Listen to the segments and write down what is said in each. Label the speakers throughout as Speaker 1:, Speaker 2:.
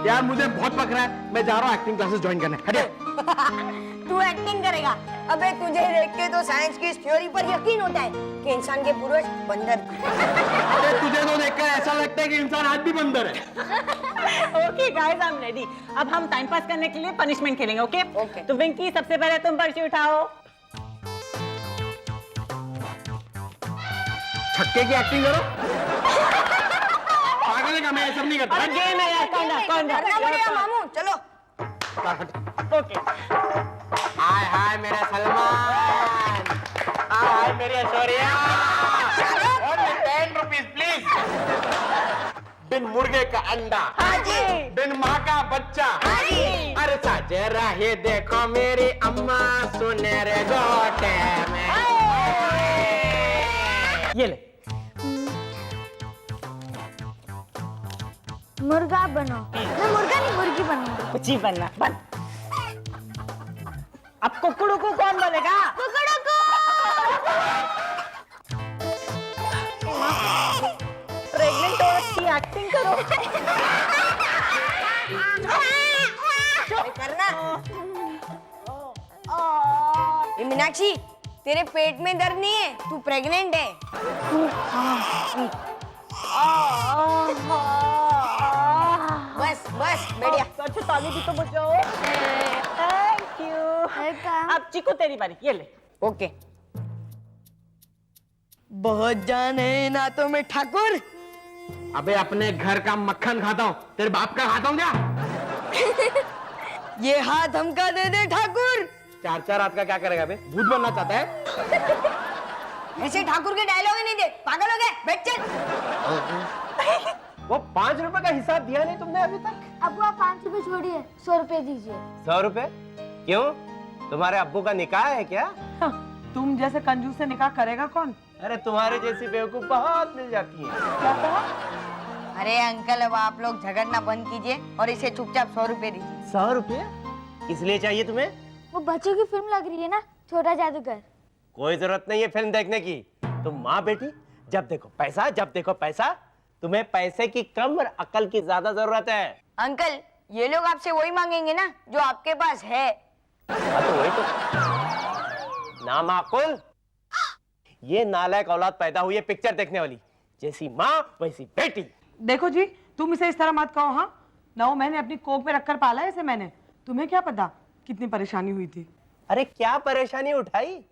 Speaker 1: यार मुझे बहुत पक रहा है, मैं जा रहा हूँ एक्टिंग क्लासेस ज्वाइन करने। हटिया।
Speaker 2: तू एक्टिंग करेगा? अबे तुझे देख के तो साइंस की इस थ्योरी पर यकीन होता है कि इंसान के पूर्वज बंदर थे।
Speaker 1: अरे तुझे तो देखकर ऐसा लगता है कि इंसान आज भी बंदर है।
Speaker 3: Okay guys, I am ready. अब हम टाइम पास करने के लिए पनिशमेंट खेलेंगे, ओके?
Speaker 2: ओके।
Speaker 3: तो विंकी, सबसे पहले तुम पर्ची उठाओ।
Speaker 1: छक्के की एक्टिंग करो। पागल है क्या? मैं ये सब नहीं करता।
Speaker 3: अरे गेम है यार, कौन
Speaker 2: करना पड़ेगा मामू, चलो।
Speaker 3: ओके।
Speaker 1: हाय हाय मेरा सलमान, हाय मेरी ऐश्वर्या। 10 rupees please. बिन मुर्गे का अंडा,
Speaker 2: हाँ जी।
Speaker 1: बिन माँ का बच्चा,
Speaker 2: हाँ जी।
Speaker 1: अरे साजरा ये देखो मेरी अम्मा सुनहरे गोटे में।
Speaker 3: ये ले।
Speaker 4: मुर्गा बनो। मैं मुर्गा नहीं मुर्गी बनूंगी।
Speaker 3: कुछ ही बनना, बन। अब कुकड़ू को कौन बनेगा?
Speaker 4: कुकड़ू को।
Speaker 3: प्रेग्नेंट औरत की एक्टिंग करो।
Speaker 2: करना। ये मीनाक्षी, तेरे पेट में दर्द नहीं है, तू प्रेग्नेंट है। बस बस बढ़िया।
Speaker 3: अच्छा ताली भी तो बजाओ। Thank you. अब चीकू तेरी बारी, ये ले।
Speaker 2: ओके। बहुत जान है नातों में ठाकुर।
Speaker 1: अबे अपने घर का मक्खन खाता हूँ, तेरे बाप का खाता हूँ क्या?
Speaker 2: ये हाथ हमका दे दे ठाकुर।
Speaker 1: 4 हाथ का क्या करेगा बे? भूत बनना चाहता है?
Speaker 2: ऐसे ठाकुर के डायलॉग ही नहीं दे, पागल हो गए, बैठ चल।
Speaker 1: वो 5 रुपए का हिसाब दिया नहीं तुमने अभी तक?
Speaker 4: अबू आप 5 रुपए छोड़िए, 100 रुपए दीजिए।
Speaker 5: 100 रुपए? क्यों? तुम्हारे अब्बू का निकाह है क्या?
Speaker 3: तुम जैसे कंजूस से निकाह करेगा कौन?
Speaker 5: अरे तुम्हारे जैसी बेवकूफ बहुत मिल जाती है।
Speaker 3: क्या कहा?
Speaker 2: अरे अंकल, अब आप लोग झगड़ना बंद कीजिए और इसे चुपचाप 100 रुपए दीजिए।
Speaker 5: 100 रुपए? इसलिए चाहिए तुम्हें?
Speaker 4: वो बच्चों की फिल्म लग रही है ना, छोटा जादूगर।
Speaker 5: कोई जरूरत नहीं है फिल्म देखने की। तुम माँ बेटी जब देखो पैसा, जब देखो पैसा। तुम्हें पैसे की कम और अकल की ज्यादा जरूरत है।
Speaker 2: अंकल, ये लोग आपसे वही मांगेंगे ना जो आपके पास है।
Speaker 5: हाँ तो वही तो। ना माकुल, ये नालायक औलाद पैदा हुई है पिक्चर देखने वाली। जैसी माँ वैसी बेटी।
Speaker 3: देखो जी, तुम इसे इस तरह मत कहो। हाँ ना, वो मैंने अपनी कोख में रखकर पाला है इसे मैंने। तुम्हें क्या पता कितनी परेशानी हुई थी।
Speaker 5: अरे क्या परेशानी उठाई?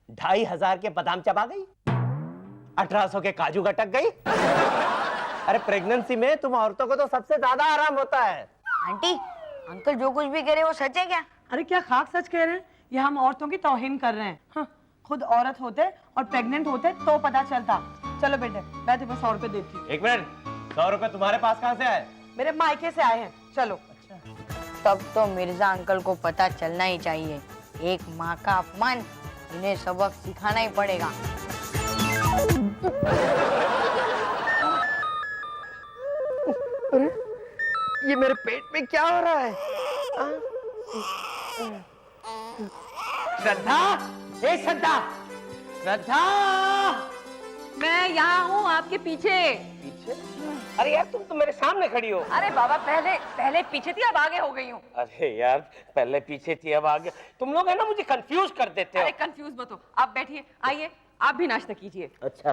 Speaker 5: 2500 के बादाम चबा गई, 1800 के काजू गटक गई। अरे प्रेगनेंसी में तुम औरतों को तो सबसे ज्यादा आराम होता है।
Speaker 2: आंटी, अंकल जो कुछ भी कह रहे वो सच है क्या?
Speaker 3: अरे क्या खाक सच कह रहे हैं? ये हम औरतों की तौहीन कर रहे हैं। हाँ, खुद औरत होते और प्रेग्नेंट होते तो पता चलता। चलो बेटे, मैं तुम्हें 100 रुपए देती हूँ।
Speaker 5: 1 मिनट, 100 रुपए तुम्हारे पास कहाँ से आए?
Speaker 3: मेरे मायके से आए हैं। चलो।
Speaker 2: तब तो मिर्जा अंकल को पता चलना ही चाहिए। एक माँ का अपमान, इन्हें सबक सिखाना ही पड़ेगा।
Speaker 5: ये मेरे पेट में क्या हो रहा है? श्रद्धा, हे श्रद्धा, श्रद्धा।
Speaker 6: मैं यहाँ हूँ आपके पीछे।
Speaker 5: पीछे? अरे यार तुम तो मेरे सामने खड़ी हो।
Speaker 6: अरे बाबा, पहले पीछे थी, अब आगे हो गई हूँ।
Speaker 5: अरे यार पहले पीछे थी अब आगे। तुम लोग है ना मुझे कंफ्यूज कर देते हो।
Speaker 6: अरे कंफ्यूज मत हो, आप बैठिए, आइए आप भी नाश्ता कीजिए।
Speaker 5: अच्छा।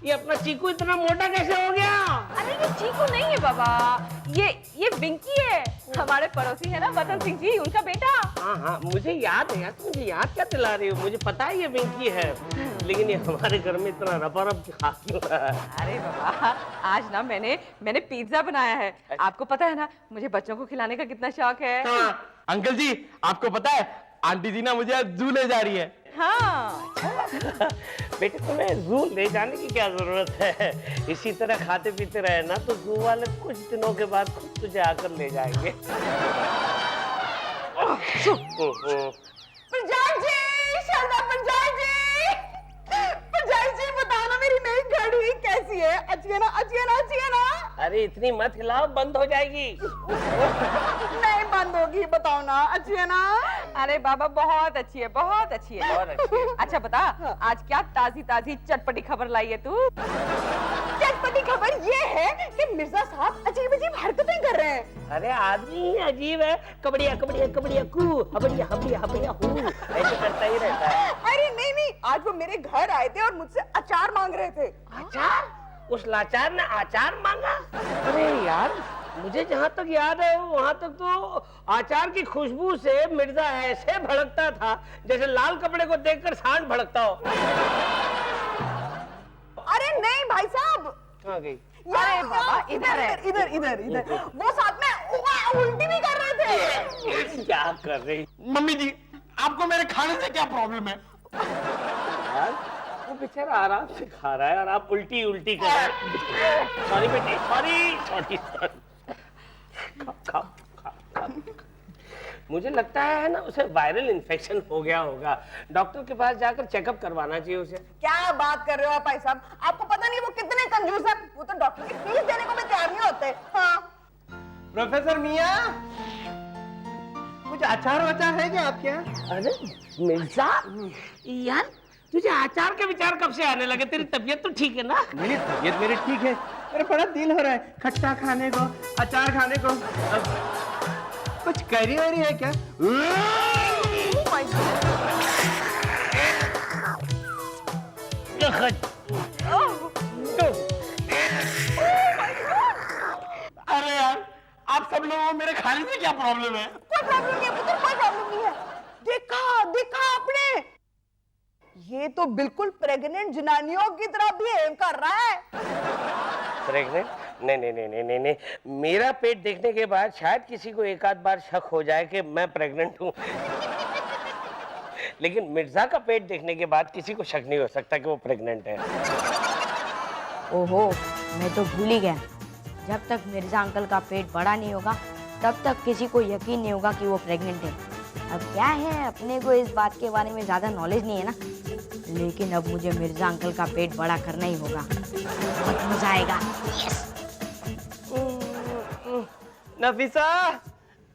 Speaker 5: ये अपना चीकू इतना मोटा कैसे हो गया?
Speaker 6: अरे ये चीकू नहीं है बाबा, ये विंकी है, हमारे पड़ोसी है ना वतन सिंह जी, उनका बेटा।
Speaker 5: हाँ हाँ मुझे याद है यार, मुझे याद क्या दिला रही हो? मुझे पता है ये विंकी है, लेकिन ये हमारे घर में इतना रबा-रब खा क्यों रहा है?
Speaker 6: अरे बाबा, आज ना मैंने पिज्जा बनाया है। आपको पता है ना मुझे बच्चों को खिलाने का कितना शौक है।
Speaker 1: हाँ, अंकल जी आपको पता है आंटी जी ना मुझे आज जू ले जा रही है।
Speaker 6: हाँ।
Speaker 5: बेटे तुम्हें जू ले जाने की क्या जरूरत है? इसी तरह खाते पीते रहे ना तो जू वाले कुछ दिनों के बाद खुद तुझे आकर ले जाएंगे।
Speaker 6: पंजाब जी, शारदा पंजाब जी बताओ ना मेरी नई घड़ी कैसी है? अच्छी है ना? अच्छी है ना? अच्छी है ना?
Speaker 5: अरे इतनी मत हिलाओ, बंद हो जाएगी।
Speaker 6: नहीं बंद होगी, बताओ ना, अच्छी है ना? अरे बाबा बहुत अच्छी है, बहुत अच्छी है,
Speaker 5: बहुत अच्छी है।
Speaker 6: अच्छा बता, आज क्या ताजी ताजी चटपटी खबर लाई है तू? क्या चटपटी खबर ये है कि मिर्जा साहब अजीब अजीब हरकतें कर रहे हैं।
Speaker 1: अरे आदमी ही अजीब है, कबड़िया कबड़िया कबड़िया कू, हबड़िया हबड़िया हबड़िया हू, ऐसे करता ही रहता है।
Speaker 6: अरे नहीं नहीं, आज वो मेरे घर आए थे और मुझसे अचार मांग रहे थे।
Speaker 1: अचार? उस लाचार ने अचार मांगा? अरे यार, मुझे जहाँ तक याद है वहाँ तक तो अचार की खुशबू से मिर्जा ऐसे भड़कता था जैसे लाल कपड़े को देखकर सांड भड़कता हो।
Speaker 6: अरे नहीं भाई साहब।
Speaker 1: कहाँ गई?
Speaker 6: अरे बाबा इधर है, इधर इधर इधर। वो साथ में उल्टी भी कर रहे थे।
Speaker 1: क्या कर रही?
Speaker 7: मम्मी जी, आपको मेरे खाने से क्या प्रॉब्लम है?
Speaker 1: यार, वो बेचारा आराम से खा रहा है और आप उल्टी उल्टी कर रहे हैं। सॉरी बेटे, सॉरी सॉरी सॉरी। खाओ खाओ खाओ। मुझे लगता है ना उसे वायरल इन्फेक्शन हो गया होगा। डॉक्टर के पास जाकर चेकअप करवाना चाहिए उसे।
Speaker 6: क्या बात कर रहे हो आप भाई साहब? आपको पता नहीं वो कितने कंजूस है। वो तो डॉक्टर की फीस देने को भी तैयार नहीं होते। हाँ।
Speaker 5: प्रोफेसर मियां, कुछ अचार वचार है क्या आपके यहाँ?
Speaker 1: अरे मिर्जा, यार तुझे अचार के विचार कब से आने लगे? तेरी तबीयत तो ठीक है ना?
Speaker 5: मेरी तबीयत मेरी ठीक है, मेरा बड़ा दिल हो रहा है खट्टा खाने को, अचार खाने को। कुछ करी वरी है क्या?
Speaker 7: अरे यार, आप सब लोगों को मेरे खाने से क्या प्रॉब्लम है?
Speaker 6: कोई प्रॉब्लम नहीं है पुत्र, कोई प्रॉब्लम नहीं है। देखा देखा आपने? ये तो बिल्कुल प्रेग्नेंट जनानियों की तरह बिहेव कर रहा है।
Speaker 1: प्रेग्नेंट? नहीं नहीं नहीं नहीं नहीं नहीं, मेरा पेट देखने के बाद शायद किसी को एक आध बार शक हो जाए कि मैं प्रेग्नेंट हूँ। लेकिन मिर्जा का पेट देखने के बाद किसी को शक नहीं हो सकता कि वो प्रेग्नेंट है।
Speaker 2: ओहो, मैं तो भूल ही गया। जब तक मिर्जा अंकल का पेट बड़ा नहीं होगा तब तक किसी को यकीन नहीं होगा कि वो प्रेग्नेंट है। अब क्या है, अपने को इस बात के बारे में ज्यादा नॉलेज नहीं है ना, लेकिन अब मुझे मिर्जा अंकल का पेट बड़ा करना ही होगा। बहुत मजा आएगा।
Speaker 5: नफीसा,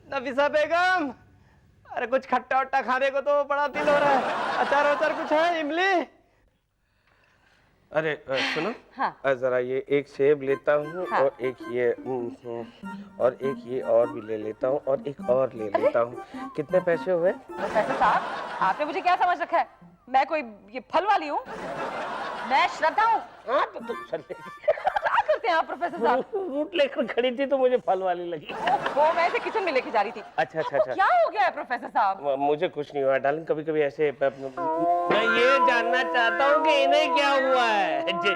Speaker 5: नफीसा बेगम, अरे कुछ खट्टा वट्टा खाने को तो बड़ा दिल हो रहा है। अचार वचार कुछ है? इमली? अरे सुनो,
Speaker 6: हाँ।
Speaker 5: जरा ये एक सेब लेता हूँ,
Speaker 6: हाँ।
Speaker 5: और एक ये और एक ये और भी ले लेता हूँ, और एक और ले लेता हूँ। कितने पैसे हुए?
Speaker 6: प्रोफेसर साहब, आपने मुझे क्या समझ रखा है? मैं कोई ये फल वाली हूँ? मैं श्रद्धा हूँ।
Speaker 1: हाँ तो तुम चल
Speaker 6: क्या करते हैं आप प्रोफेसर साहब?
Speaker 1: फ्रूट लेकर खड़ी थी तो मुझे फल वाली लगी।
Speaker 6: वो मैं इसे किचन में लेके जा रही थी।
Speaker 5: अच्छा अच्छा
Speaker 6: आपको
Speaker 5: अच्छा।
Speaker 6: क्या हो गया है प्रोफेसर साहब?
Speaker 5: मुझे कुछ नहीं हुआ डार्लिंग, कभी कभी ऐसे
Speaker 1: मैं ये जानना चाहता हूँ कि इन्हें क्या हुआ है। जी।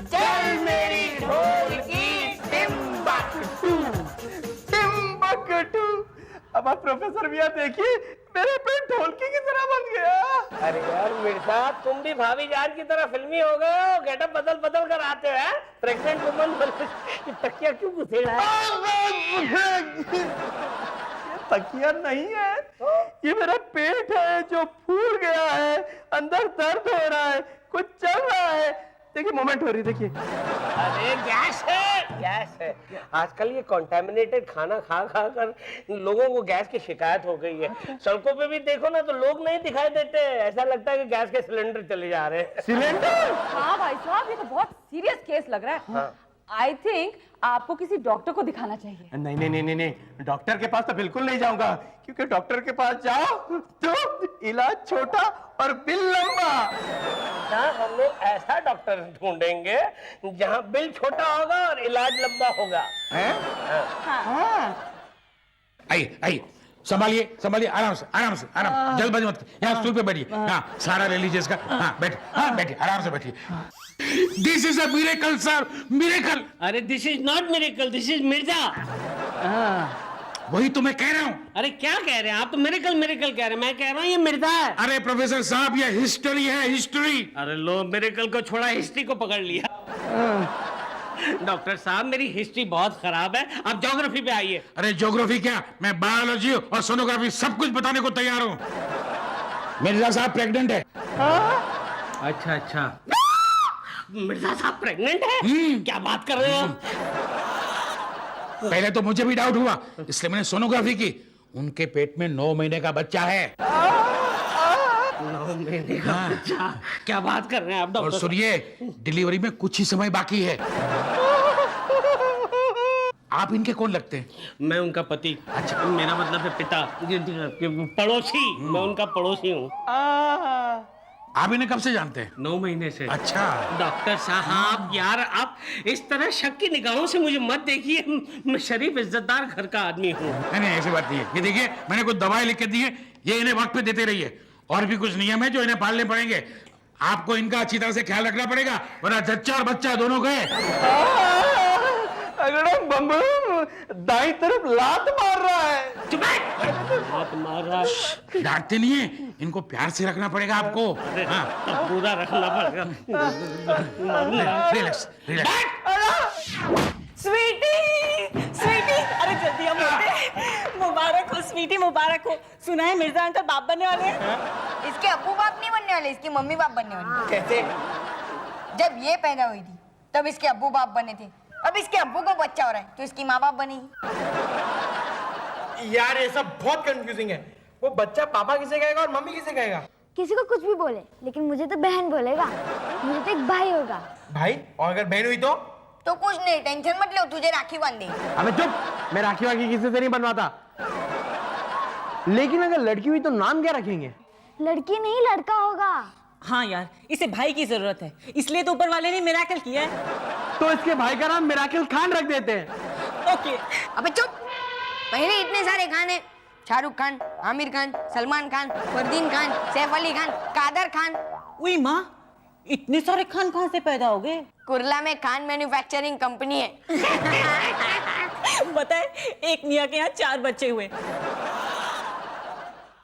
Speaker 5: चल मेरी ढोल की टिम्बकटू, टिम्बकटू। अब आप प्रोफेसर भैया देखिए, मेरे पेट ढोलकी की तरह बन गया।
Speaker 1: अरे यार मिर्जा, तुम भी भाभी जान की तरह फिल्मी हो गए हो। गेटअप बदल बदल कर आते हो। प्रेग्नेंट वुमन तकिया क्यों घुसेड़ा है?
Speaker 5: तकिया नहीं है, ये मेरा पेट है जो फूल गया है, अंदर दर्द हो रहा है, कुछ चल रहा है। देखिए मोमेंट हो रही, देखिए।
Speaker 1: अरे गैस है, गैस है। आजकल ये कंटामिनेटेड खाना खा खा कर लोगों को गैस की शिकायत हो गई है। सड़कों पे भी देखो ना तो लोग नहीं दिखाई देते, ऐसा लगता है कि गैस के सिलेंडर चले जा रहे हैं।
Speaker 5: सिलेंडर?
Speaker 6: हाँ भाई साहब, ये तो बहुत सीरियस केस लग रहा है।
Speaker 1: हाँ।
Speaker 6: आई थिंक आपको किसी डॉक्टर को दिखाना चाहिए।
Speaker 5: नहीं नहीं नहीं नहीं नहीं, डॉक्टर के पास तो बिल्कुल नहीं जाऊंगा, क्योंकि डॉक्टर के पास जाओ तो इलाज छोटा और बिल लंबा।
Speaker 1: हम लोग ऐसा डॉक्टर ढूंढेंगे जहाँ बिल छोटा होगा और इलाज लंबा होगा।
Speaker 7: आइए आइए, संभालिए संभालिए, आराम से आराम से, आराम, जल्दबाजी मत। यहाँ स्टूल पे बैठिए। हाँ, सारा ले लीजिए इसका। हाँ बैठिए, हाँ बैठिए, आराम से बैठिए। This is a miracle sir, miracle.
Speaker 1: अरे this is not miracle, this is Mirza.
Speaker 7: वही तो मैं कह रहा हूँ।
Speaker 1: अरे क्या कह रहे हैं आप? तो मिरेकल मिरेकल कह रहे हैं, मैं कह रहा हूँ ये मिर्जा है।
Speaker 7: अरे प्रोफेसर साहब, ये हिस्ट्री है, हिस्ट्री।
Speaker 1: अरे लो, मिरेकल को छोड़ा, हिस्ट्री को पकड़ लिया। डॉक्टर साहब, मेरी हिस्ट्री बहुत खराब है, आप ज्योग्राफी पे आइए।
Speaker 7: अरे ज्योग्राफी क्या, मैं बायोलॉजी और सोनोग्राफी सब कुछ बताने को तैयार हूँ। मिर्जा साहब प्रेग्नेंट है।
Speaker 1: अच्छा अच्छा, मिर्जा साहब प्रेग्नेंट है? क्या बात कर रहे हो?
Speaker 7: पहले तो मुझे भी डाउट हुआ, इसलिए मैंने सोनोग्राफी की। उनके पेट में 9 महीने का बच्चा है।
Speaker 1: 9 महीने का बच्चा, क्या बात कर रहे हैं आप
Speaker 7: और
Speaker 1: डॉक्टर?
Speaker 7: सुनिए, डिलीवरी में कुछ ही समय बाकी है। आप इनके कौन लगते हैं?
Speaker 1: मैं उनका पति। अच्छा, मेरा मतलब है पिता, पड़ोसी। मैं उनका पड़ोसी हूँ।
Speaker 7: आप इन्हें कब से जानते हैं?
Speaker 1: 9 महीने से।
Speaker 7: अच्छा।
Speaker 1: डॉक्टर साहब यार, आप इस तरह शक की निगाहों से मुझे मत देखिए। मैं शरीफ इज्जतदार घर का आदमी हूँ।
Speaker 7: नहीं, ऐसी बात नहीं है। ये देखिए, मैंने कुछ दवाएं लिख के दी है, ये इन्हें वक्त पे देते रहिए। और भी कुछ नियम है जो इन्हें पालने पड़ेंगे। आपको इनका अच्छी तरह से ख्याल रखना पड़ेगा, वरना जच्चा और बच्चा दोनों गए।
Speaker 5: अगर बम्बू दाई तरफ लात मार रहा है।
Speaker 1: चुप है। हाथ मार रहा है।
Speaker 7: डांटते नहीं है, इनको प्यार से रखना पड़ेगा आपको। हाँ,
Speaker 1: पूरा रखना पड़ेगा।
Speaker 7: Relax, relax.
Speaker 3: स्वीटी, स्वीटी, अरे जल्दी हम बोलते। मुबारक हो स्वीटी, मुबारक हो। सुना है मिर्जा अंकल बाप बनने वाले हैं?
Speaker 2: इसके अब्बू बाप नहीं बनने वाले, इसकी मम्मी बाप बनने वाली।
Speaker 5: कैसे?
Speaker 2: जब ये पैदा हुई थी तब इसके अब्बू बाप बने थे, अब इसके अब्बू को बच्चा हो रहा है तो इसकी माँ बाप बनेगी।
Speaker 5: यार ये सब बहुत कंफ्यूजिंग है। वो बच्चा पापा किसे कहेगा और मम्मी किसे कहेगा?
Speaker 4: किसी को कुछ भी बोले, लेकिन मुझे तो बहन बोलेगा। मुझे तो एक भाई होगा।
Speaker 5: भाई? और अगर बहन हुई
Speaker 2: तो कुछ नहीं, टेंशन मत लो, तुझे राखी बांध देगी।
Speaker 5: अबे चुप, मैं राखी वाखी किसी से नहीं बनवाता। लेकिन अगर लड़की हुई तो नाम क्या रखेंगे?
Speaker 4: लड़की नहीं, लड़का होगा।
Speaker 3: हाँ यार, इसे भाई की जरूरत है, इसलिए तो ऊपर वाले ने मिराकल किया है।
Speaker 5: तो इसके भाई का नाम मिराकिल खान रख देते हैं।
Speaker 3: ओके।
Speaker 2: अबे चुप, पहले इतने सारे खान है। शाहरुख खान, आमिर खान, सलमान खान, फरदीन खान, सैफ अली खान, कादर खान।
Speaker 3: उई माँ, इतने सारे खान कहाँ से पैदा हो गए?
Speaker 2: कुरला में खान मैन्युफैक्चरिंग कंपनी है।
Speaker 3: बताए, एक मियाँ के यहाँ 4 बच्चे हुए।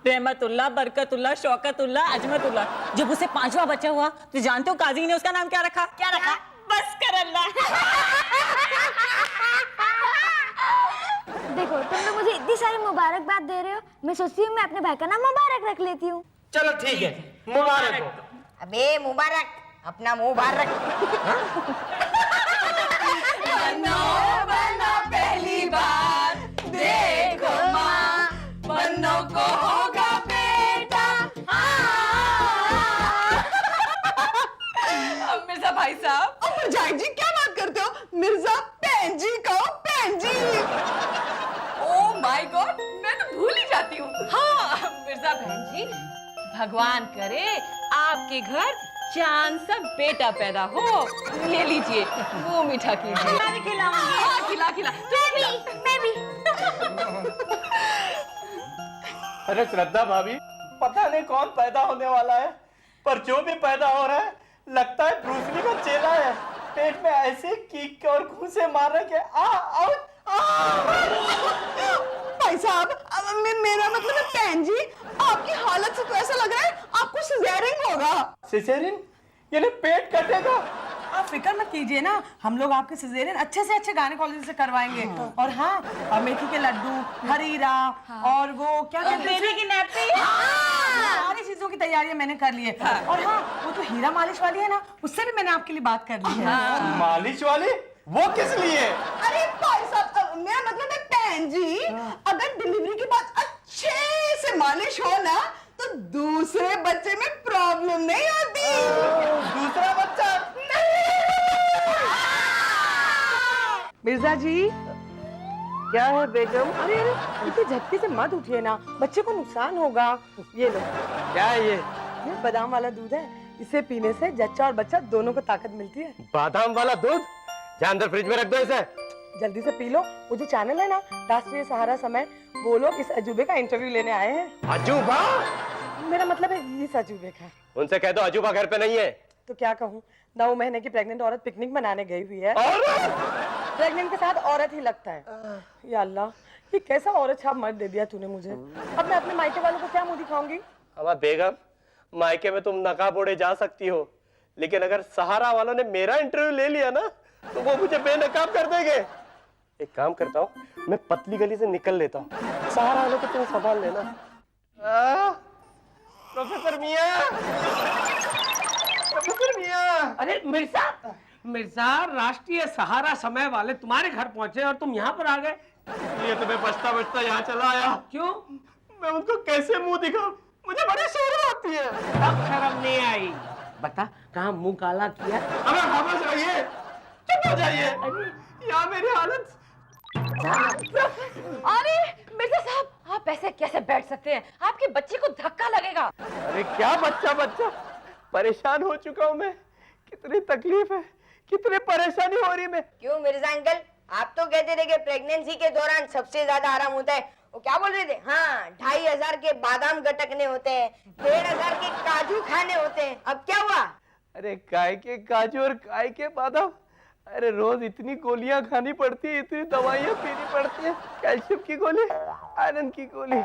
Speaker 3: रहमतुल्लाह, बरकतुल्लाह, शौकतुल्लाह, अजमतुल्लाह। जब उसे 5वां बच्चा हुआ तो जानते हो काजी ने उसका नाम क्या रखा? क्या रखा? बस कर अल्लाह।
Speaker 4: देखो, तुम लोग मुझे इतनी सारी मुबारकबाद दे रहे हो, मैं सोचती हूँ मैं अपने भाई का नाम मुबारक रख लेती हूँ।
Speaker 5: चलो ठीक है, मुबारक हो।
Speaker 2: अबे मुबारक, अपना मुंह बाहर रख।
Speaker 3: बनो पहली बार, देखो माँ, बनो को होगा बेटा। मिर्जा भाई साहब।
Speaker 6: जाहिद जी क्या बात करते हो? मिर्जा बहन जी कहो, बहन जी।
Speaker 8: ओह माय गॉड, मैं तो भूल ही जाती हूँ। हाँ मिर्जा बहन जी, भगवान करे आपके घर चांद सा बेटा पैदा हो। ये लीजिए, वो मीठा कीजिए।
Speaker 3: मैं भी खिलाऊंगी।
Speaker 8: हाँ, खिला खिला।
Speaker 4: मैं भी।
Speaker 5: अरे श्रद्धा भाभी, पता नहीं कौन पैदा होने वाला है, पर जो भी पैदा हो रहा है लगता है ब्रूस ली का चेला है। पेट में ऐसे किक और घूंसे मार रहे
Speaker 6: भाई साहब, मेरा मतलब है बहन जी, आपकी हालत से तो ऐसा लग रहा है आपको सिजेरियन होगा।
Speaker 5: सिसेरियन? यानी पेट कटेगा?
Speaker 3: आप फिक्र मत कीजिए ना, हम लोग आपके सिजेरियन अच्छे से अच्छे गायनेकोलॉजिस्ट से करवाएंगे। और हाँ, और मेथी के लड्डू, हरीरा, और वो क्या कहते हैं, बेबी की नैपी, सारी चीजों की तैयारियां मैंने कर ली है। और हाँ, वो तो हीरा मालिश वाली है ना, उससे भी मैंने आपके लिए बात कर ली है।
Speaker 5: मालिश वाली? वो किस लिए?
Speaker 6: अरे भाई साहब, मेरा मतलब है बहन जी, अगर डिलीवरी के बाद अच्छे से मालिश हो ना तो दूसरे बच्चे में प्रॉब्लम नहीं होती।
Speaker 5: दूसरा बच्चा?
Speaker 3: मिर्जा जी,
Speaker 5: क्या है बेगम?
Speaker 3: अरे अरे, इतने झटके से मत उठिए ना, बच्चे को नुकसान होगा। ये लो,
Speaker 5: क्या है ये?
Speaker 3: ये बादाम वाला दूध है, इसे पीने से जच्चा और बच्चा दोनों को ताकत मिलती है।
Speaker 5: बादाम वाला दूध? जा अंदर फ्रिज में रख दो इसे।
Speaker 3: जल्दी से पी लो। वो जो चैनल है ना, राष्ट्रीय सहारा समय, वो लोग इस अजूबे का इंटरव्यू लेने आए हैं।
Speaker 5: अजूबा?
Speaker 3: मेरा मतलब है इस अजूबे का।
Speaker 5: उनसे कह दो अजूबा घर पे नहीं है।
Speaker 3: तो क्या कहूँ, 9 महीने की प्रेग्नेंट औरत पिकनिक मनाने गई हुई है।
Speaker 5: और
Speaker 3: प्रेग्नेंट के साथ औरत ही लगता है। या अल्लाह, ये कैसा औरत छाप मर्द दे दिया तूने मुझे। अब मैं अपने मायके वालों को क्या मुंह दिखाऊंगी?
Speaker 5: हमारा बेगम, मायके में तुम नकाब ओढ़े जा सकती हो, लेकिन अगर सहारा वालों ने मेरा इंटरव्यू ले लिया ना तो वो मुझे बेनकाब कर देंगे। एक काम करता हूँ, मैं पतली गली से निकल लेता हूँ, सहारा वालों को तुम संभाल लेना। प्रोफेसर मियां, प्रोफेसर मियां।
Speaker 1: अरे मिर्जा, मिर्जा, राष्ट्रीय सहारा समय वाले तुम्हारे घर पहुंचे और तुम यहाँ पर आ गए।
Speaker 5: ये तो मैं बचता बचता यहाँ चला आया।
Speaker 1: क्यों?
Speaker 5: मैं उनको कैसे मुंह दिखाऊं? मुझे बड़ी शर्म आती है।
Speaker 1: अब शर्म नहीं आई। बता कहाँ मुंह काला किया?
Speaker 5: अबे खामोश रहिए, चुप हो जाइए। यहाँ मेरी हालत।
Speaker 8: अरे मिर्जा साहब, आप ऐसे कैसे बैठ सकते हैं? आपके बच्चे को धक्का लगेगा।
Speaker 5: अरे क्या बच्चा, परेशान हो चुका हूँ मैं। कितनी तकलीफ है, कितनी परेशानी हो रही मैं।
Speaker 2: क्यों मिर्जा अंकल, आप तो कहते थे कि प्रेगनेंसी के दौरान सबसे ज्यादा आराम होता है। वो क्या बोल रहे थे? हाँ, 2500 के बादाम गटकने होते हैं, 1500 के काजू खाने होते हैं। अब क्या हुआ?
Speaker 5: अरे काय के काजू और काय के बादाम? अरे रोज इतनी गोलियां खानी पड़ती है, इतनी दवाइयां पीनी पड़ती है। कैल्शियम की गोली, आयरन की गोली,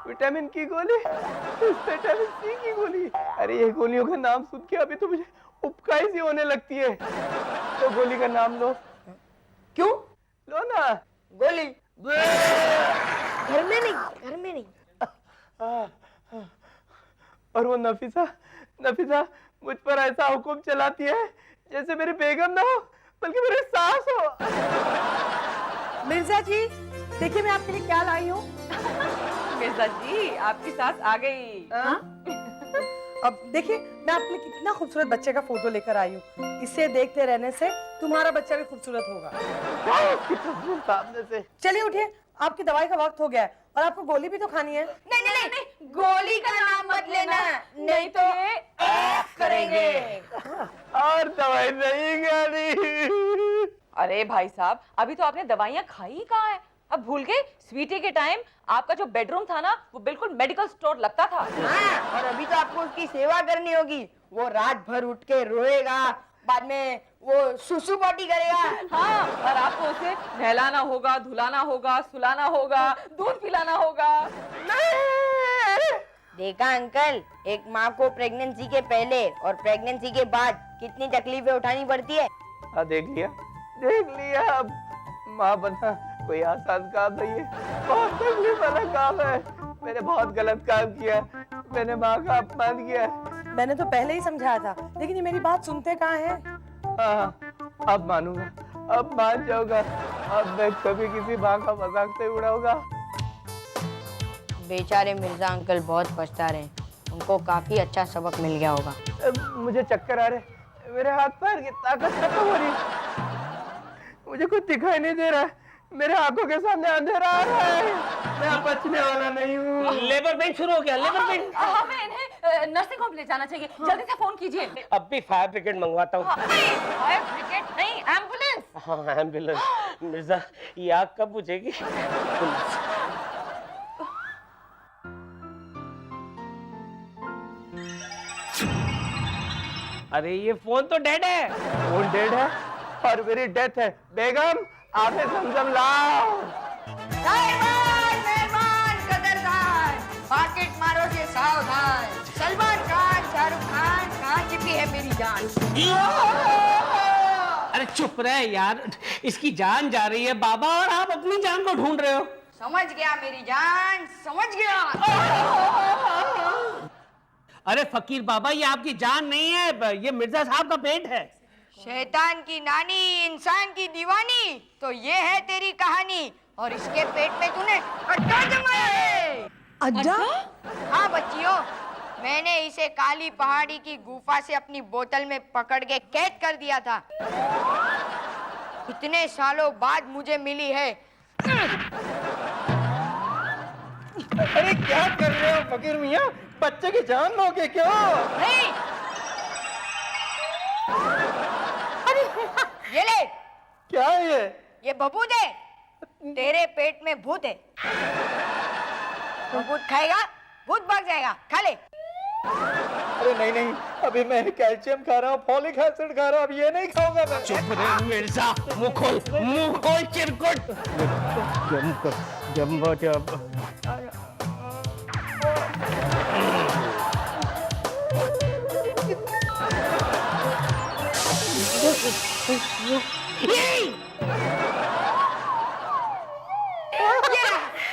Speaker 5: विटामिन की गोली, विटामिन सी की गोली। अरे ये गोलियों का नाम सुन के अभी तो मुझे उपकाई सी होने लगती है। तो गोली का नाम लो।
Speaker 2: क्यों?
Speaker 5: लो ना।
Speaker 2: गोली घर में नहीं।
Speaker 5: और वो नफीसा मुझ पर ऐसा हुक्म चलाती है जैसे मेरी बेगम ना हो बल्कि मेरी सास हो।
Speaker 3: मिर्जा जी, देखिए मैं आपके लिए क्या लाई हूँ।
Speaker 8: मिर्जा जी, आपकी सास आ गई।
Speaker 3: अब देखिए मैं आपके लिए कितना खूबसूरत बच्चे का फोटो लेकर आई हूँ। इसे देखते रहने से तुम्हारा बच्चा भी खूबसूरत होगा।
Speaker 5: सामने से
Speaker 3: चलिए उठिए, आपकी दवाई का वक्त हो गया है और आपको गोली भी तो खानी है।
Speaker 8: नहीं, गोली का नाम मत लेना, नहीं तो ये करेंगे।
Speaker 5: और दवाई नहीं खानी।
Speaker 8: अरे भाई साहब, अभी तो आपने दवाइयाँ खाई ही कहाँ है? अब भूल गए? स्वीटी के टाइम आपका जो बेडरूम था ना, वो बिल्कुल मेडिकल स्टोर लगता था।
Speaker 2: हाँ, और अभी तो आपको उसकी सेवा करनी होगी। वो रात भर उठ के रोएगा, बाद में वो सुसु पॉटी करेगा।
Speaker 8: हाँ, और आपको उसे नहलाना होगा, धुलाना होगा, सुलाना होगा, दूध पिलाना होगा।
Speaker 2: देखा अंकल, एक माँ को प्रेगनेंसी के पहले और प्रेगनेंसी के बाद कितनी तकलीफें उठानी पड़ती है।
Speaker 5: देख लिया। अब माँ बनना कोई आसान काम नहीं है, बहुत तकलीफ वाला काम है। मैंने बहुत गलत काम किया, मैंने माँ का अपमान किया।
Speaker 3: मैंने तो पहले ही समझाया था, लेकिन ये मेरी बात सुनते कहाँ हैं?
Speaker 5: हाँ, अब मानूंगा, अब मान जाऊंगा। अब मैं कभी किसी माँ का मजाक नहीं उड़ाऊंगा।
Speaker 2: बेचारे मिर्जा अंकल बहुत पछता रहे, उनको काफी अच्छा सबक मिल गया होगा।
Speaker 5: मुझे चक्कर आ रहे, मेरे हाथ पैर की ताकत खत्म हो रही, मुझे कुछ दिखाई नहीं दे रहा है, मेरे आंखों के सामने अंधेरा आ रहा है। मैं बचने वाला नहीं हूँ।
Speaker 1: लेबर पेन शुरू हो गया, लेबर पेन।
Speaker 8: हमें इन्हें नर्सिंग होम ले जाना चाहिए, जल्दी से फोन कीजिए।
Speaker 1: अब भी फायर ब्रिगेड मंगवाता हूँ।
Speaker 8: फायर ब्रिगेड नहीं, एम्बुलेंस।
Speaker 1: हाँ, एम्बुलेंस। मिर्जा, ये आग कब बुझेगी? अरे ये फोन तो डेड है।
Speaker 5: फोन डेड है और मेरी डेथ है। बेगम, आधे समझम लाओ।
Speaker 2: मार्केट मारो से सावधान। सलमान खान, शाहरुख खान, कहाँ छिपी है मेरी जान?
Speaker 1: अरे चुप रहे यार, इसकी जान जा रही है बाबा और आप अपनी जान को ढूंढ रहे हो।
Speaker 2: समझ गया मेरी जान, समझ गया।
Speaker 1: अरे फकीर बाबा, ये आपकी जान नहीं है, ये मिर्जा साहब का पेट है।
Speaker 2: शैतान की नानी, इंसान की दीवानी, तो ये है तेरी कहानी। और इसके पेट में तूने अड्डा जमाया है।
Speaker 3: अड्डा?
Speaker 2: हाँ बच्चियों, मैंने इसे काली पहाड़ी की गुफा से अपनी बोतल में पकड़ के कैद कर दिया था। इतने सालों बाद मुझे मिली है।
Speaker 5: अरे क्या कर रहे हो फकीर मियाँ? बच्चे की जान लोगे क्यों?
Speaker 2: नहीं, अरे ये ले।
Speaker 5: क्या है
Speaker 2: ये बबूत है, तेरे पेट में भूत है। बबूत खाएगा, भूत भाग जाएगा, खा ले।
Speaker 5: अरे नहीं, अभी मैं कैल्शियम खा रहा हूँ, फॉलिक एसिड खा रहा हूँ, अब ये नहीं खाऊंगा मैं।
Speaker 1: चुप रहे मिर्जा, मुंह खोल चिरकुट।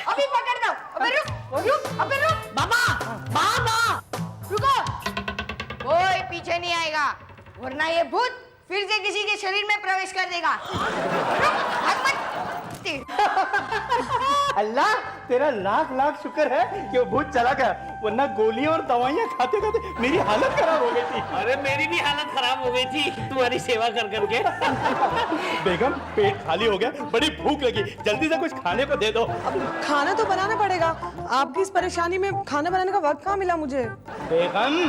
Speaker 2: अभी पकड़ दो। अबे रुक, बाबा, रुको। कोई पीछे नहीं आएगा, वरना ये भूत फिर से किसी के शरीर में प्रवेश कर देगा। रुक, भाग मत।
Speaker 5: अल्लाह, तेरा लाख लाख शुक्र है कि वो भूत चला गया, वरना गोलियां और दवाइयां खाते खाते मेरी हालत खराब हो गई थी।
Speaker 1: अरे मेरी भी हालत खराब हो गई थी तुम्हारी सेवा कर करके।
Speaker 5: बेगम पेट खाली हो गया, बड़ी भूख लगी, जल्दी से कुछ खाने को दे दो।
Speaker 3: अब खाना तो बनाना पड़ेगा, आपकी इस परेशानी में खाना बनाने का वक्त कहाँ मिला मुझे।
Speaker 5: बेगम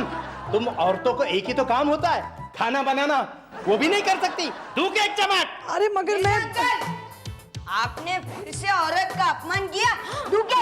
Speaker 5: तुम औरतों को एक ही तो काम होता है, खाना बनाना, वो भी नहीं कर सकती। तू क्या एक चमाट।
Speaker 3: अरे मगर मैं
Speaker 2: आपने फिर से औरत का अपमान किया। तू क्या